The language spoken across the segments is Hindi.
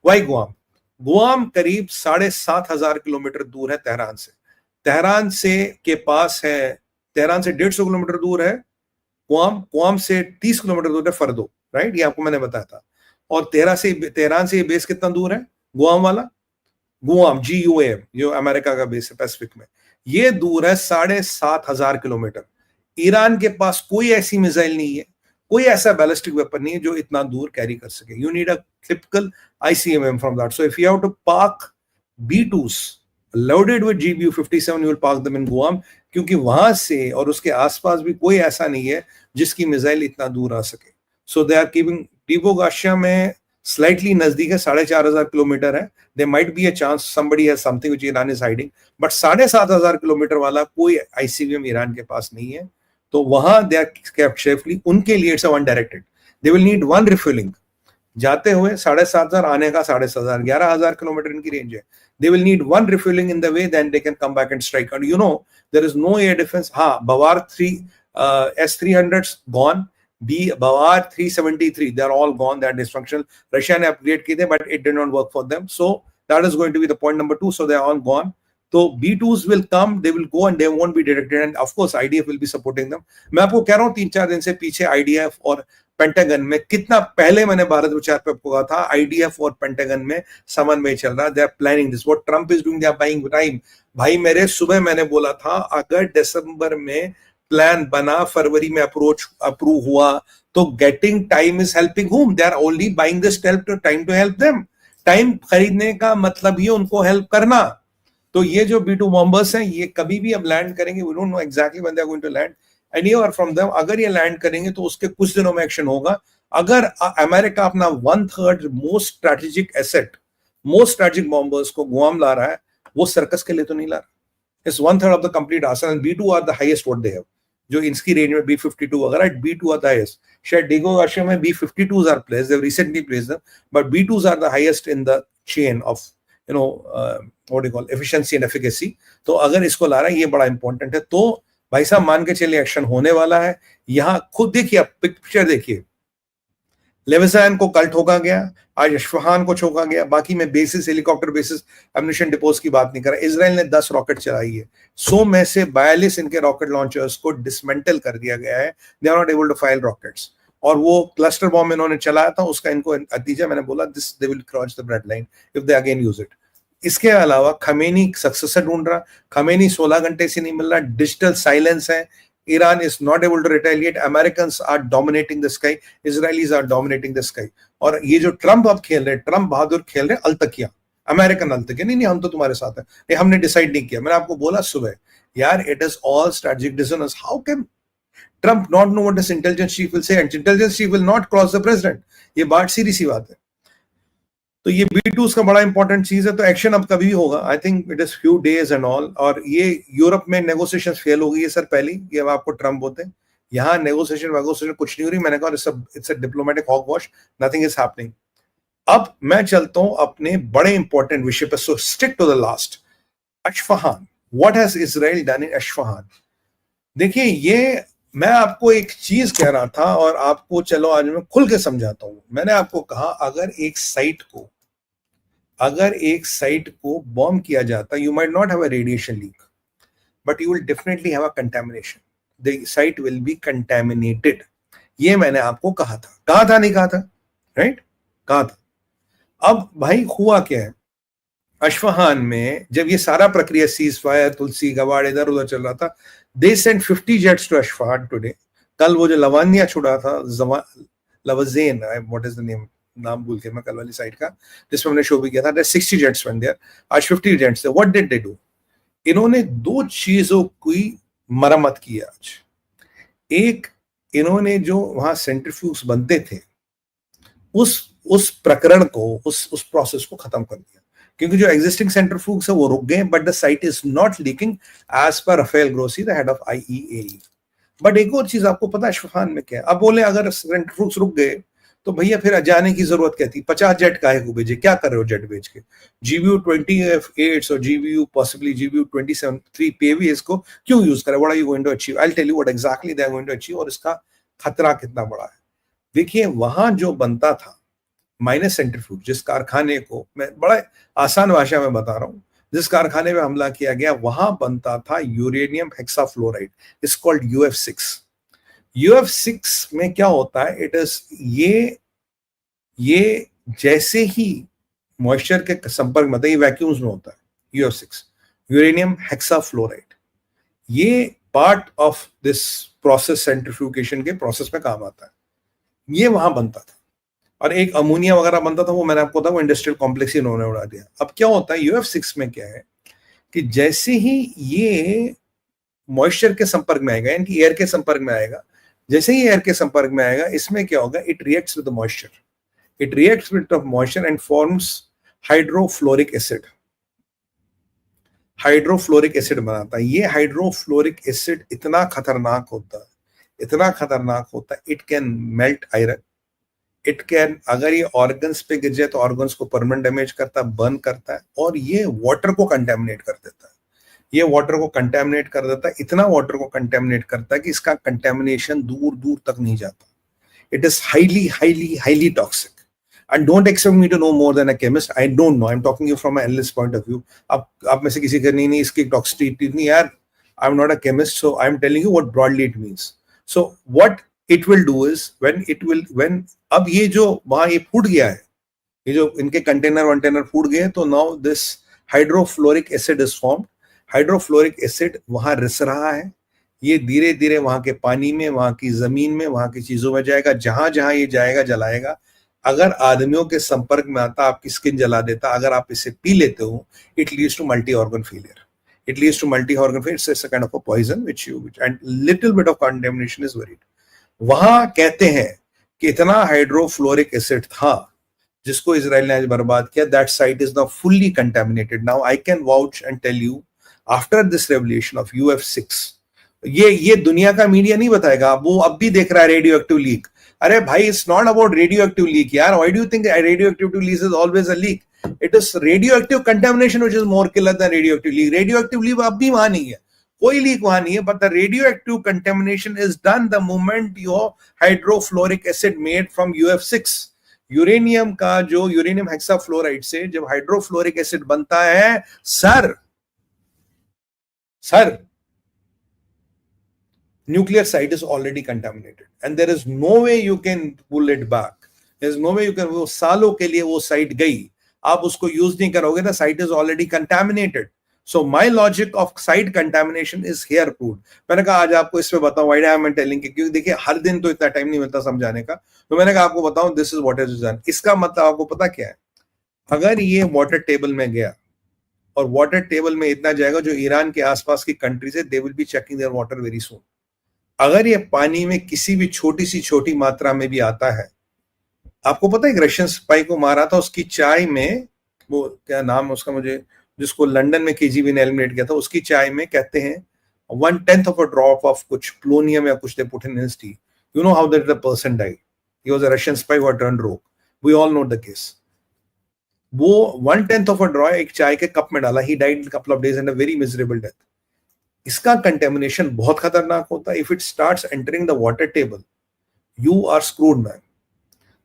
Y Guam? गुआम करीब 7,500 किलोमीटर दूर है तेहरान से। तेहरान से के पास है, तेहरान से 150 किलोमीटर दूर है गुआम, गुआम से 30 किलोमीटर दूर है फर्दो, राइट? ये आपको मैंने बताया था। और तेहरान से ये बेस कितना दूर है गुआम वाला? गुआम GUAM जो अमेरिका का बेस है पैसिफिक में, ये दूर है 7,500 किलोमीटर। ईरान के पास कोई ऐसी मिसाइल नहीं है, कोई ऐसा बैलिस्टिक वेपन नहीं है जो इतना दूर कैरी कर सके। You need a typical ICBM from that. So if you have to park B2s loaded with GBU-57, you will park them in Guam, क्योंकि वहां से और उसके आसपास भी कोई ऐसा नहीं है जिसकी मिसाइल इतना दूर आ सके। सो दे आर कीपिंग डिबो गाशिया में स्लाइटली नजदीक है, 4,500 किलोमीटर है। They might be a chance somebody has something which Iran is hiding, but 7,500 kilometre वाला कोई ICBM ईरान के पास नहीं है। तो वहां दे आर केप्ट सेफली। उनके लिए it's one directed, they will need one refuelling जाते हुए 7,500, आने का 7,500, 11,000 किलोमीटर इनकी रेंज है। They will need one refueling in the way, then they can come back and strike. And you know, there is no air defense. हाँ, Bavar 3 S-300s gone. Bavar 373, they are all gone. They are dysfunctional. Russia ने upgrade किए थे, but it did not work for them. So that is going to be the point number 2. So they are all gone. So B2s will come, they will go and they won't be detected. And of course, IDF will be supporting them. मैं आपको कह रहा हूँ 3-4 दिन से पीछे IDF और पेंटागन में कितना पहले मैंने भारत विचार पे आपको कहा था, IDF और पेंटागन में समन्वय चल रहा है। They are planning this, what Trump is doing, they are buying time. भाई मेरे सुबह मैंने बोला था अगर दिसंबर में प्लान बना, फरवरी में अप्रूव हुआ, तो getting time is helping whom? They are only buying this time to help them. Time खरीदने का मतलब ही उनको हेल्प करना। तो ये जो B2 बॉम्बर्स हैं, ये कभी भी अब लैंड करेंगे, we don't know exactly when they are going to land any और फ्रॉम देम। अगर ये लैंड करेंगे तो उसके कुछ दिनों में एक्शन होगा। अगर अमेरिका अपना 1/3 मोस्ट स्ट्रेटेजिक बॉम्बर्स को गुआम ला रहा है, वो सर्कस के लिए तो नहीं ला रहा। It's 1/3 of the complete arsenal. B2 are the highest what they have, जो इसकी रेंज में B-52 वगैरह, B2 आर द हाईएस्ट। शायद डिगो गाशिया में B-52s are placed, they have recently placed them, but B2s are the highest in the chain of what do you call efficiency and efficacy। तो अगर इसको ला रहा है, ये बड़ा इंपॉर्टेंट है। तो भाई साहब मान के चलिए एक्शन होने वाला है। यहां खुद देखिए, आप पिक्चर देखिए, लेविसान को कल ठोका गया, आज अश्फहान को ठोका गया। बाकी में basis, helicopter basis, ammunition depots की बात नहीं कर रहा। इजराइल ने 10 रॉकेट चलाई है, 100 में से 42 इनके रॉकेट लॉन्चर्स को डिसमेंटल कर दिया गया है। They are not able to fire rockets. और वो क्लस्टर बॉम्ब इन्होंने चलाया था, उसका इनको नतीजा मैंने बोला, this they will cross the bread line if they again use it. इसके अलावा खमेनी सक्सेसर ढूंढ रहा, खमेनी 16 घंटे से नहीं मिल रहा, डिजिटल साइलेंस है। Iran is not able to retaliate. Americans are dominating the sky. Israelis are dominating the sky. और ये जो ट्रम्प अब खेल रहे, ट्रम्प बहादुर खेल रहे अलतकिया, अमेरिकन अलतकिया। नहीं हम तो तुम्हारे साथ हैं, ये हमने डिसाइड नहीं किया। मैंने आपको बोला सुबह, यार it is all strategic decisions. How can Trump not know what this intelligence chief will say? Intelligence chief will not cross the president. ये बात सीधी सी बात है। तो ये B2s का बड़ा इंपॉर्टेंट चीज है। तो एक्शन अब कभी होगा, I think it is few days and all. और ये यूरोप में नेगोशिएशन फेल हो गई है सर पहली, ये अब आपको ट्रम्प होते हैं। यहाँ नेगोशिएशन कुछ नहीं हो रही। मैंने कहा it's a diplomatic hogwash, nothing is happening. अब मैं चलता हूं अपने बड़े इंपॉर्टेंट विषय पर, so stick to the last. Isfahan, what has Israel done in Isfahan? देखिए, ये मैं आपको एक चीज कह रहा था और आपको चलो आज मैं खुल के समझाता हूं। मैंने आपको कहा अगर एक साइट को बॉम्ब किया जाता, you might not have a radiation leak, but you will definitely have a contamination. The site will be contaminated. ये मैंने आपको कहा था नहीं कहा था, राइट? कहा था। अब भाई हुआ क्या है अश्फहान में, जब ये सारा प्रक्रिया सीज फायर, तुलसी गवाड़ इधर उधर चल रहा था, they sent 50 jets to Isfahan today. कल वो जो लवानिया छुड़ा था, लवजेन, व्हाट इज द नेम, नाम भूल के मैं, कल वाली साइड का जिसमें हमने शो भी किया था, 60 जेट्स वेंट देयर, आज 50 जेट्स थे। What did they do? इन्होंने 2 चीजों की मरम्मत की आज। एक, इन्होंने जो वहां सेंट्रीफ्यूज बनते थे, उस प्रकरण को, उस प्रोसेस को खत्म कर दिया, क्योंकि जो एग्जिस्टिंग सेंट्रीफ्यूज है वो रुक गए, but the site is not leaking as per Rafael Grossi, the head of IAEA। But एक और चीज आपको पता है अश्फहान में क्या है? अब बोले अगर सेंट्रीफ्यूज रुक गए तो भैया फिर जाने की जरूरत क्या थी? 50 जेट काहे को भेजे? क्या कर रहे हो जेट भेज के? GBU-28 और पॉसिबली GBU-27 PAVs को क्यों यूज करें? What are you going to achieve? I will tell you what exactly they are going to achieve, और इसका खतरा कितना बड़ा है। देखिए, वहां जो बनता था माइनस सेंट्रीफ्यूज, जिस कारखाने को मैं बड़ा आसान भाषा में बता रहा हूं, जिस कारखाने में हमला किया गया वहां बनता था uranium hexafluoride, it's called UF6। UF6 में क्या होता है, इट इज ये जैसे ही मॉइस्चर के संपर्क में, ये वैक्यूम्स में होता है UF6, यूरेनियम हेक्साफ्लोराइड, ये part of this process, centrifugation के प्रोसेस में काम आता है, ये वहां बनता था। और एक अमोनिया वगैरह बनता था, वो मैंने आपको बताया, वो इंडस्ट्रियल कॉम्प्लेक्स ही उन्होंने उड़ा दिया। अब क्या होता है UF6 में, क्या है कि जैसे ही ये मॉइस्चर के संपर्क में आएगा, यानी एयर के संपर्क में आएगा, जैसे ही एयर के संपर्क में आएगा, इसमें क्या होगा, it reacts with moisture, it reacts with moisture and forms hydrofluoric acid, hydrofluoric acid बनाता है। ये हाइड्रोफ्लोरिक एसिड इतना खतरनाक होता है, इतना खतरनाक होता है, it can melt iron, it can, अगर ये ऑर्गन्स पे गिर जाए तो ऑर्गन्स को परमानेंट डैमेज करता है, बर्न करता है, और ये वाटर को कंटेमिनेट कर देता है, ये वाटर को कंटेमिनेट कर देता है, इतना वाटर को कंटेमिनेट करता है कि इसका कंटेमिनेशन दूर दूर तक नहीं जाता। It is highly highly highly toxic, and don't expect me to know more than a chemist. I don't know, I'm talking you from an analyst point of view. आप में से किसी का नहीं इसकी टॉक्सिसिटी नहीं यार, I'm not a chemist, so I'm telling you what broadly it means. So what it will do is when अब ये जो वहां ये फूट गया है, ये जो इनके कंटेनर फूट गए, तो now this hydrofluoric acid is formed. Hydrofluoric acid वहां रिस रहा है, ये धीरे धीरे वहां के पानी में, वहां की जमीन में, वहां की चीजों में जाएगा, जहां जहां ये जाएगा जलाएगा। अगर आदमियों के संपर्क में आता, आपकी स्किन जला देता, अगर आप इसे पी लेते हो, it leads to multi organ failure, it leads to multi organ failure, it's a kind of a poison which you and little bit of contamination is worried. वहां कहते हैं कि इतना हाइड्रोफ्लोरिक एसिड था जिसको इजराइल ने आज बर्बाद किया, that site is now fully contaminated. Now I can vouch and tell you, after this revelation of UF6, ये दुनिया का मीडिया नहीं बताएगा, वो अब भी देख रहा है रेडियो एक्टिव लीक। अरे भाई, it's not about radioactive leak यार, why do you think radioactive leak is always a leak? It is radioactive contamination which is more killer than radioactive leak. Radioactive leak अब भी वहां नहीं है, कोई लीक वहां नहीं है, but the radioactive contamination is done the moment your hydrofluoric acid made from UF6, uranium का, जो यूरेनियम हेक्साफ्लोराइड से जब हाइड्रोफ्लोरिक एसिड बनता है, sir nuclear site is already contaminated and there is no way you can pull it back. There is no way you can, वो सालों के लिए वो साइट गई, आप उसको यूज नहीं करोगे ना, site is already contaminated. So my logic of site contamination is here proved. मैंने कहा आज आपको इसमें बताऊं, व्हाई आई एम टेलिंग, क्योंकि देखिए हर दिन तो इतना टाइम नहीं मिलता समझाने का, तो मैंने कहा आपको बताऊं this is what is done. इसका मतलब आपको पता क्या है, अगर ये वाटर टेबल में गया, और वाटर टेबल में इतना जाएगा जो ईरान के आसपास की कंट्रीज है, they will be checking there water very soon. अगर ये पानी में किसी भी छोटी सी छोटी मात्रा में भी आता है, आपको पता है एक रशियन स्पाई को मारा था, उसकी चाय में, वो क्या नाम उसका मुझे, जिसको लंदन में KGB ने एलिमिनेट किया था, उसकी चाय में कहते हैं 1/10 of a drop of कुछ प्लोनियम या कुछ they put in his tea. You know how that the person died? He was a Russian spy who had turned rogue. We all know the case. वो 1/10 of a drop एक चाय के कप में डाला, he died in a couple of days and a very miserable death. इसका कंटेमिनेशन बहुत खतरनाक होता है। If it starts entering the water table, you are screwed man.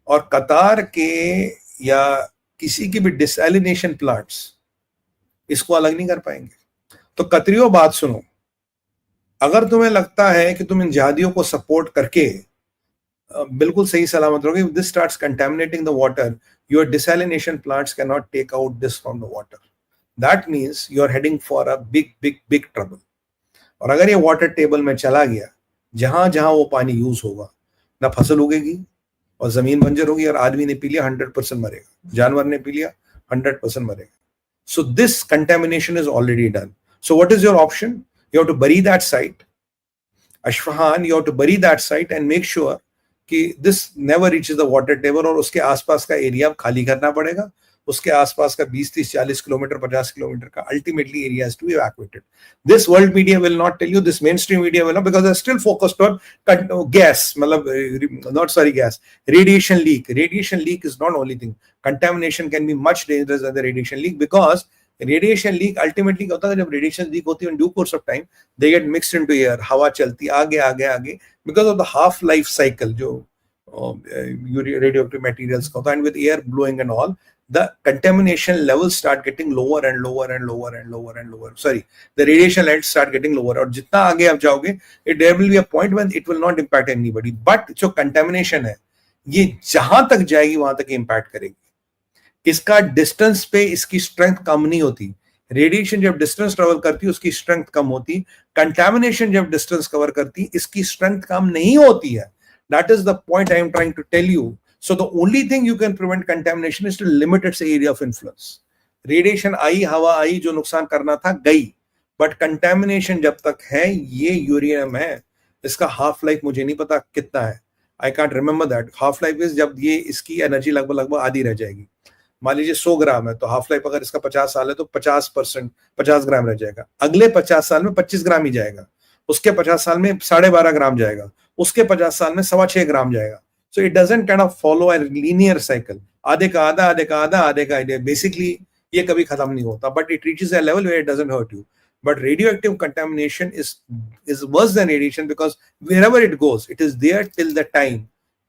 और कतार के या किसी की भी डिसैलिनेशन प्लांट्स इसको अलग नहीं कर पाएंगे। तो कतरियों बात सुनो, अगर तुम्हें लगता है कि तुम इन जिहादियों को सपोर्ट करके बिल्कुल सही सलामत रहोगे, this starts contaminating the water, your desalination plants can not take out this from the water. That means you are heading for a big big big trouble. और अगर ये वाटर टेबल में चला गया, जहां जहां वो पानी यूज होगा, ना फसल उगेगी और जमीन बंजर होगी, और आदमी ने पी लिया 100% मरेगा, जानवर ने पी लिया 100% मरेगा। So this contamination is already done. So what is your option? You have to bury that site, Isfahan, you have to bury that site and make sure कि this never reaches the water table, और उसके आसपास का एरिया खाली करना पड़ेगा। उसके आसपास का 20, 30, 40 किलोमीटर, 50 किलोमीटर का ultimately area has to be evacuated. This world media will not tell you, this mainstream media will not, because they're still focused on gas, radiation leak. Radiation leak is not only thing. Contamination can be much dangerous than the radiation leak, because radiation leak ultimately क्या होता है, जब radiation leak होती है in due course of time, they get mixed into air, हवा चलती आगे आगे आगे, because of the half life cycle, जो radioactive materials का होता है, and with air blowing and all, the contamination levels start getting lower and lower and lower and lower and lower. Sorry, the radiation levels start getting lower. और जितना आगे आप जाओगे, there will be a point when it will not impact anybody. But जो contamination है, ये जहां तक जाएगी वहां तक इम्पैक्ट करेगी. इसका डिस्टेंस पे इसकी स्ट्रेंथ कम नहीं होती. रेडिएशन जब डिस्टेंस ट्रेवल करती है उसकी स्ट्रेंथ कम होती. कंटैमिनेशन जब डिस्टेंस कवर करती इसकी स्ट्रेंथ कम नहीं होती है. That is the point I am trying to tell you. So the only thing you can prevent contamination is to limit its area of influence. Radiation आई, हवा आई, जो नुकसान करना था गई, बट कंटैमिनेशन जब तक है, ये यूरेनियम है, इसका हाफ लाइफ मुझे नहीं पता कितना है. I can't remember that. Half life is जब ये इसकी एनर्जी लगभग आधी रह जाएगी. मान लीजिए 100 ग्राम है तो हाफ लाइफ अगर इसका 50 साल है तो 50 ग्राम रह जाएगा. अगले 50 साल में 25 ग्राम ही जाएगा. उसके 50 साल में 12.5 ग्राम जाएगा. उसके 50 साल में 6.25 ग्राम जाएगा. So it doesn't kind of follow a linear cycle. आधे का आधा, आधे का आधा, आधे का आधे. बेसिकली ये कभी खत्म नहीं होता, but it reaches a level where it doesn't hurt you. But radioactive contamination is worse than radiation because wherever it goes, it is there till the time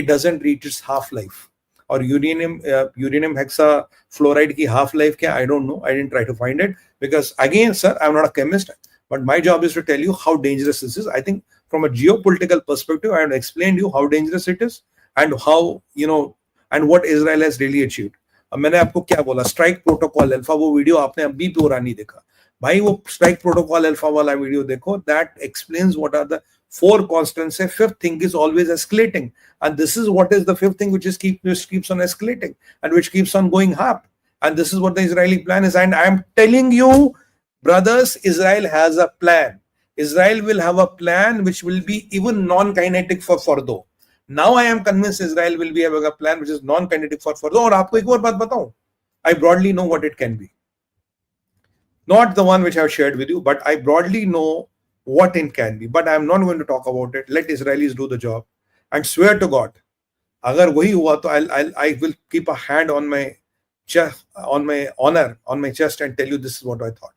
it doesn't reach its half life. और यूरेनियम हेक्साफ्लोराइड की हाफ लाइफ क्या, I don't know. I didn't try to find it because again sir I am not a chemist, but my job is to tell you how dangerous this is. I think from a geopolitical perspective I have explained you how dangerous it is and how you know and what Israel has really achieved. अब मैंने आपको क्या बोला, स्ट्राइक प्रोटोकॉल अल्फा, वो वीडियो आपने अभी पूरा नहीं देखा भाई. वो स्ट्राइक प्रोटोकॉल अल्फा वाला वीडियो देखो. That explains what are the four constants. Say fifth thing is always escalating, and this is what is the fifth thing which keeps on escalating and which keeps on going up. And this is what the Israeli plan is. And I am telling you, brothers, Israel has a plan. Israel will have a plan which will be even non-kinetic for Fordo. Now I am convinced Israel will be having a plan which is non-kinetic for Fordo. और आपको एक और बात बताऊं, I broadly know what it can be. Not the one which I have shared with you, but I broadly know what it can be, but I am not going to talk about it. Let Israelis do the job and swear to God, अगर वही हुआ तो I will keep a hand on my chest, on my honor, on my chest and tell you this is what I thought.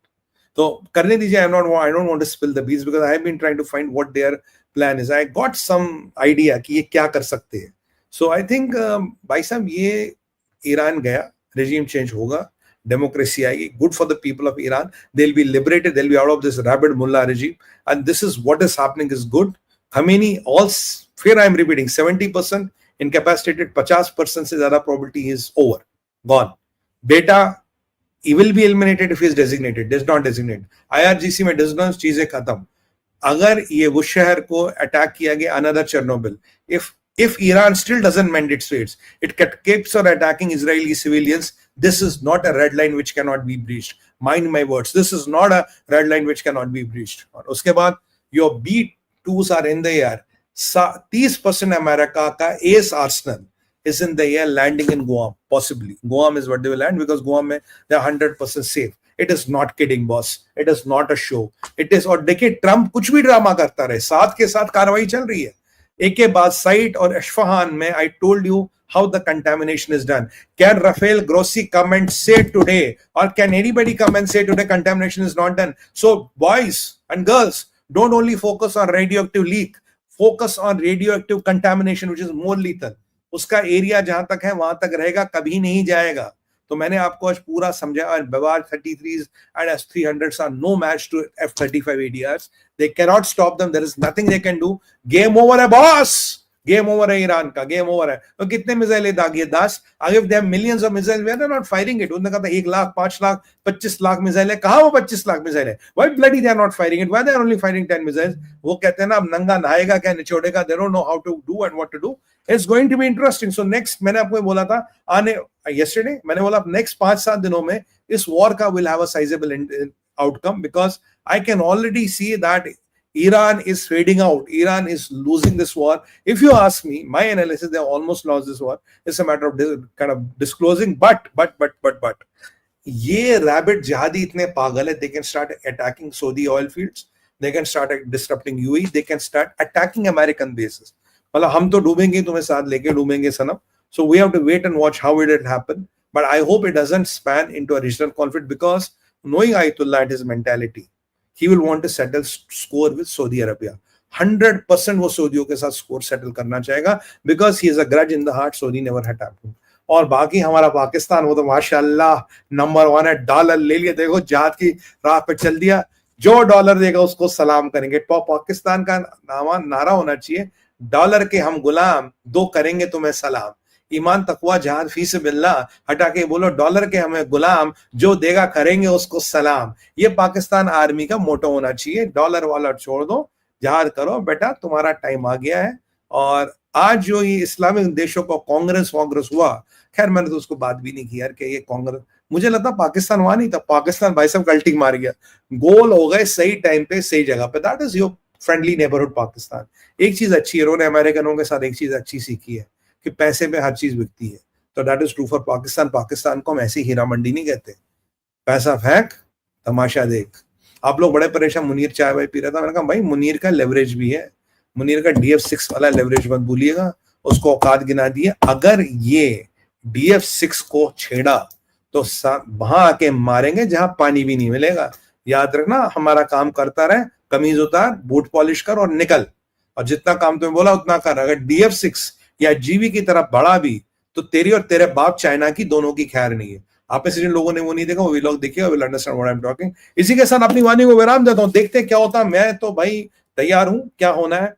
तो करने दीजिए. I don't want to spill the beans because I have been trying to find what their plan is. I got some idea कि ये क्या कर सकते हैं. So I think भाई साहब ये ईरान गया, regime change होगा, democracy आएगी, good for the people of Iran. They'll be liberated. They'll be out of this rabid mullah regime. And this is what is happening is good. Khomeini, fear I am repeating, 70% incapacitated, 50% से ज़्यादा probability is over, gone. Beta, he will be eliminated if he is designated. Does not designate. IRGC में डिस्टेंस चीजें खत्म. अगर ये वो शहर को अटैक किया गया, another Chernobyl. If Iran still doesn't mend its ways, it keeps on attacking Israeli civilians. This is not a red line which cannot be breached. Mind my words. This is not a red line which cannot be breached. और उसके बाद your B-2s are in the air. 30% America का ace arsenal is in the air landing in Guam. Possibly. Guam is what they will land because Guam में they are 100% safe. It is not kidding, boss. It is not a show. It is. और देखिए ट्रम्प कुछ भी ड्रामा करता रहे, साथ के साथ कार्रवाई चल रही है. एक के बाद साइट और इस्फहान में I told you how the contamination is done. Can Rafael Grossi come and say today, or can anybody come and say today contamination is not done? So boys and girls, don't only focus on radioactive leak, focus on radioactive contamination which is more lethal. उसका एरिया जहां तक है वहां तक रहेगा, कभी नहीं जाएगा. तो मैंने आपको आज पूरा समझाया. और Bavar 33s and S300s are no match to F-35 ADRs. They cannot stop them. There is nothing they can do. Game over है boss. Game over है ईरान का. Game over है. तो कितने मिसाइलें दागी है? 10. अगर they have millions of missiles, we are not firing it. उन्होंने कहा था 1 लाख, 5 लाख, 25 लाख मिसाइलें. कहाँ वो 25 लाख मिसाइलें? Why bloody they are not firing it? Why they are only firing 10 missiles? वो कहते हैं ना, अब नंगा नहाएगा क्या निचोड़ेगा? They don't know how to do and what to do. It's going to be interesting. So next, मैंने आपको बोला था yesterday, मैंने बोला next 5-7 दिनों में इस war का will have a sizable outcome because I can already see that Iran is fading out. Iran is losing this war. If you ask me, my analysis, they have almost lost this war. It's a matter of kind of disclosing. But, ये rabid jihadi इतने पागल है, they can start attacking Saudi oil fields. They can start disrupting UAE. They can start attacking American bases. मतलब हम तो डूबेंगे, तुम्हें साथ लेके डूबेंगे सनम. So we have to wait and watch how it will happen. But I hope it doesn't span into a regional conflict because knowing Ayatollah and his mentality, he will want to settle score with Saudi Arabia. 100% वो सऊदियों के साथ स्कोर सेटल करना चाहेगा, because he is a grudge in the heart, Saudi never had happened. और बाकी हमारा पाकिस्तान, वो तो माशाल्लाह नंबर 1 है, डॉलर ले लिए, देखो जहाद की राह पे चल दिया, जो डॉलर देगा उसको सलाम करेंगे। तो पाकिस्तान का नारा होना चाहिए, डॉलर के हम गुलाम, दो करेंगे तुम्हें सलाम। ईमान तकवा जहाद फी से बिल्ला हटा के बोलो, डॉलर के हमें गुलाम, जो देगा करेंगे उसको सलाम। ये पाकिस्तान आर्मी का मोटो होना चाहिए, डॉलर वाला छोड़ दो, जहाद करो बेटा, तुम्हारा टाइम आ गया है। और आज जो ये इस्लामिक देशों का कांग्रेस हुआ, खैर मैंने तो उसको बात भी नहीं की यार कि ये कांग्रेस, मुझे लगता पाकिस्तान वहां नहीं था, पाकिस्तान भाई साहब गलती मार गया, गोल हो गए सही टाइम पे सही जगह पे। That is your friendly neighbourhood Pakistan. एक चीज अच्छी है, उन्होंने अमेरिकनों के साथ एक चीज अच्छी सीखी है कि पैसे में हर चीज बिकती है, तो that is true for Pakistan. Pakistan को हम ऐसी हीरा मंडी नहीं कहते, पैसा फेंक तमाशा देख। आप लोग बड़े परेशान, मुनीर चाय भाई पी रहा था, मैंने कहा भाई मुनीर का लेवरेज भी है, मुनीर का DF6 वाला लेवरेज मत भूलिएगा, उसको औकात गिना दिए। अगर ये DF6 को छेड़ा तो वहां आके मारेंगे जहां पानी भी नहीं मिलेगा। याद रखना, हमारा काम करता रहे, कमीज उतार, बूट पॉलिश कर और निकल, और जितना काम तुम्हें बोला उतना कर। अगर DF6 या जीवी की तरफ बढ़ा भी तो तेरी और तेरे बाप चाइना की दोनों की खैर नहीं है। आप में से जिन लोगों ने वो नहीं देखा, वो व्लॉग देखिए, will understand what I am talking. इसी के साथ अपनी वाणी को विराम देता हूं, देखते क्या होता है। मैं तो भाई तैयार हूं, क्या होना है